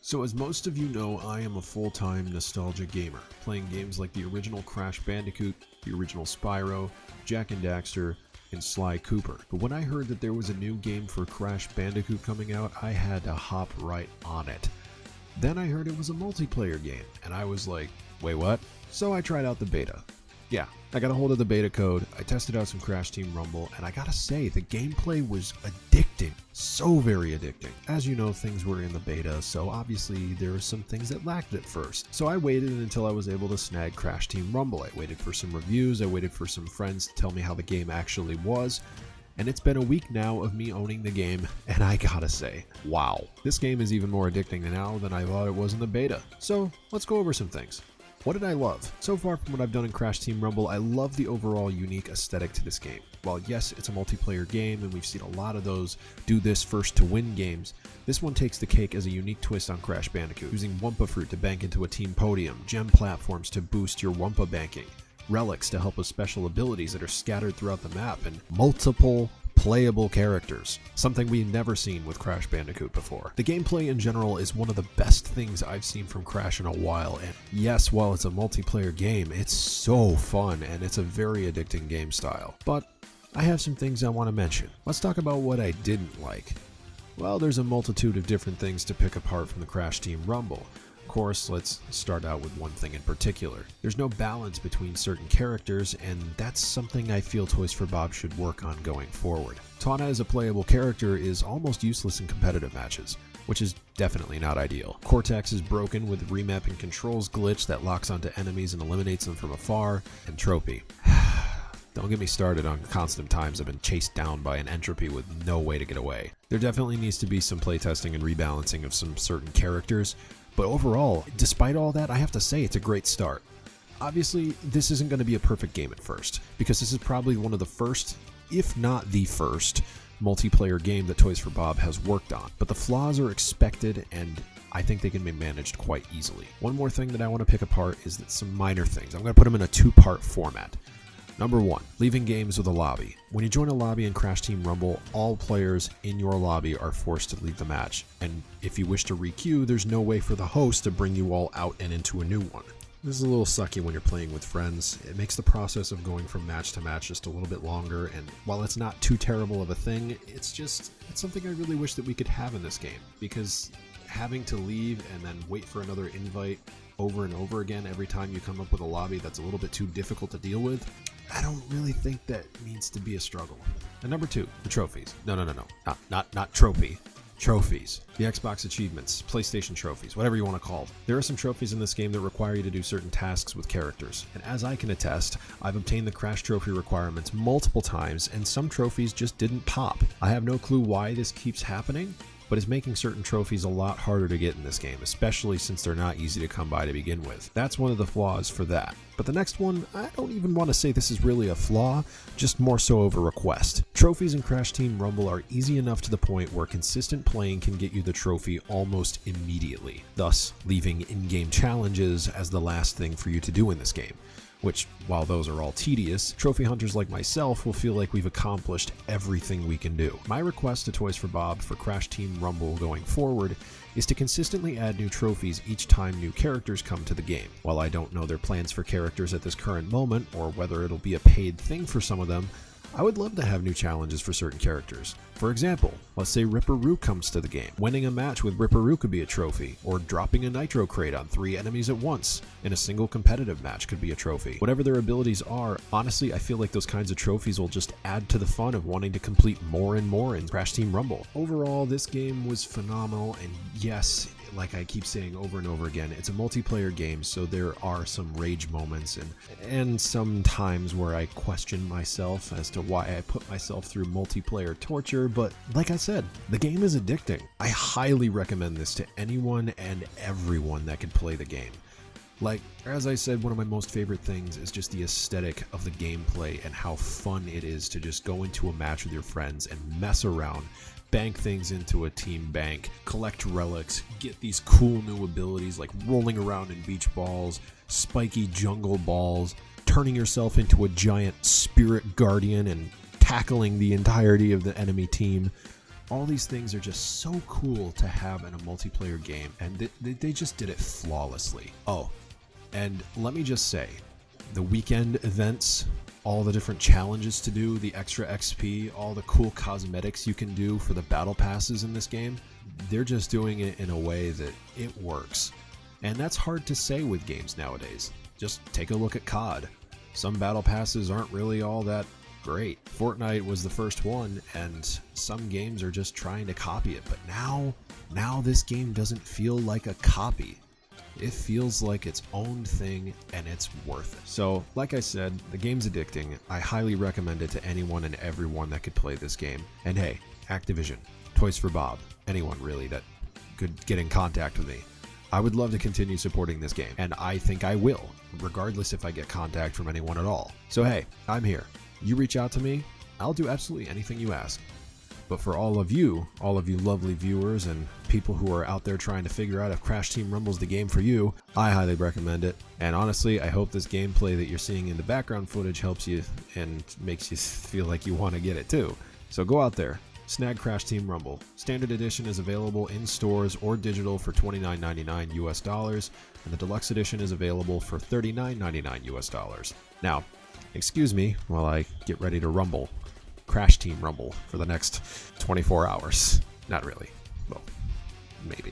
So as most of you know, I am a full-time nostalgia gamer, playing games like the original Crash Bandicoot, the original Spyro, Jak and Daxter, and Sly Cooper. But when I heard that there was a new game for Crash Bandicoot coming out, I had to hop right on it. Then I heard it was a multiplayer game, and I was like, wait, what? So I tried out the beta. Yeah, I got a hold of the beta code, I tested out some Crash Team Rumble, and I gotta say, the gameplay was addicting. So very addicting. As you know, things were in the beta, so obviously there were some things that lacked at first. So I waited until I was able to snag Crash Team Rumble. I waited for some reviews, I waited for some friends to tell me how the game actually was, and it's been a week now of me owning the game, and I gotta say, wow. This game is even more addicting now than I thought it was in the beta. So let's go over some things. What did I love? So far from what I've done in Crash Team Rumble, I love the overall unique aesthetic to this game. While yes, it's a multiplayer game and we've seen a lot of those do this first to win games, this one takes the cake as a unique twist on Crash Bandicoot, using Wumpa Fruit to bank into a team podium, gem platforms to boost your Wumpa banking, relics to help with special abilities that are scattered throughout the map, and multiple playable characters, something we've never seen with Crash Bandicoot before. The gameplay in general is one of the best things I've seen from Crash in a while, and yes, while it's a multiplayer game, it's so fun and it's a very addicting game style. But I have some things I want to mention. Let's talk about what I didn't like. Well, there's a multitude of different things to pick apart from the Crash Team Rumble. Of course, let's start out with one thing in particular. There's no balance between certain characters, and that's something I feel Toys for Bob should work on going forward. Tawna as a playable character is almost useless in competitive matches, which is definitely not ideal. Cortex is broken with remapping controls glitch that locks onto enemies and eliminates them from afar, and Tropy. Don't get me started on constant times I've been chased down by an entropy with no way to get away. There definitely needs to be some playtesting and rebalancing of some certain characters, but overall, despite all that, I have to say it's a great start. Obviously, this isn't going to be a perfect game at first, because this is probably one of the first, if not the first, multiplayer game that Toys for Bob has worked on. But the flaws are expected, and I think they can be managed quite easily. One more thing that I want to pick apart is that some minor things. I'm going to put them in a two-part format. Number 1, leaving games with a lobby. When you join a lobby in Crash Team Rumble, all players in your lobby are forced to leave the match, and if you wish to re-queue, there's no way for the host to bring you all out and into a new one. This is a little sucky when you're playing with friends. It makes the process of going from match to match just a little bit longer, and while it's not too terrible of a thing, it's something I really wish that we could have in this game, because having to leave and then wait for another invite over and over again every time you come up with a lobby that's a little bit too difficult to deal with, I don't really think that needs to be a struggle. And number 2, the trophies. No, not trophy. Trophies. The Xbox achievements, PlayStation trophies, whatever you want to call them. There are some trophies in this game that require you to do certain tasks with characters. And as I can attest, I've obtained the Crash trophy requirements multiple times, and some trophies just didn't pop. I have no clue why this keeps happening, but it's making certain trophies a lot harder to get in this game, especially since they're not easy to come by to begin with. That's one of the flaws for that. But the next one, I don't even want to say this is really a flaw, just more so of a request. Trophies in Crash Team Rumble are easy enough to the point where consistent playing can get you the trophy almost immediately, thus leaving in-game challenges as the last thing for you to do in this game. Which, while those are all tedious, trophy hunters like myself will feel like we've accomplished everything we can do. My request to Toys for Bob for Crash Team Rumble going forward is to consistently add new trophies each time new characters come to the game. While I don't know their plans for characters at this current moment, or whether it'll be a paid thing for some of them, I would love to have new challenges for certain characters. For example, let's say Ripperoo comes to the game. Winning a match with Ripperoo could be a trophy, or dropping a nitro crate on 3 enemies at once in a single competitive match could be a trophy. Whatever their abilities are, honestly, I feel like those kinds of trophies will just add to the fun of wanting to complete more and more in Crash Team Rumble. Overall, this game was phenomenal, and yes, like I keep saying over and over again, it's a multiplayer game, so there are some rage moments and some times where I question myself as to why I put myself through multiplayer torture, but like I said, the game is addicting. I highly recommend this to anyone and everyone that can play the game. Like, as I said, one of my most favorite things is just the aesthetic of the gameplay and how fun it is to just go into a match with your friends and mess around, bank things into a team bank, collect relics, get these cool new abilities like rolling around in beach balls, spiky jungle balls, turning yourself into a giant spirit guardian and tackling the entirety of the enemy team. All these things are just so cool to have in a multiplayer game, and they just did it flawlessly. Oh, and let me just say, the weekend events, all the different challenges to do, the extra XP, all the cool cosmetics you can do for the battle passes in this game, they're just doing it in a way that it works. And that's hard to say with games nowadays. Just take a look at COD. Some battle passes aren't really all that great. Fortnite was the first one, and some games are just trying to copy it, but now this game doesn't feel like a copy. It feels like its own thing, and it's worth it. So, like I said, the game's addicting. I highly recommend it to anyone and everyone that could play this game. And hey, Activision, Toys for Bob, anyone really that could get in contact with me. I would love to continue supporting this game, and I think I will, regardless if I get contact from anyone at all. So hey, I'm here. You reach out to me, I'll do absolutely anything you ask. But for all of you lovely viewers and people who are out there trying to figure out if Crash Team Rumble's the game for you, I highly recommend it. And honestly, I hope this gameplay that you're seeing in the background footage helps you and makes you feel like you want to get it too. So go out there, snag Crash Team Rumble. Standard Edition is available in stores or digital for $29.99 US, and the Deluxe Edition is available for $39.99 US. Now, excuse me while I get ready to rumble. Crash Team Rumble for the next 24 hours. Not really. Well, maybe.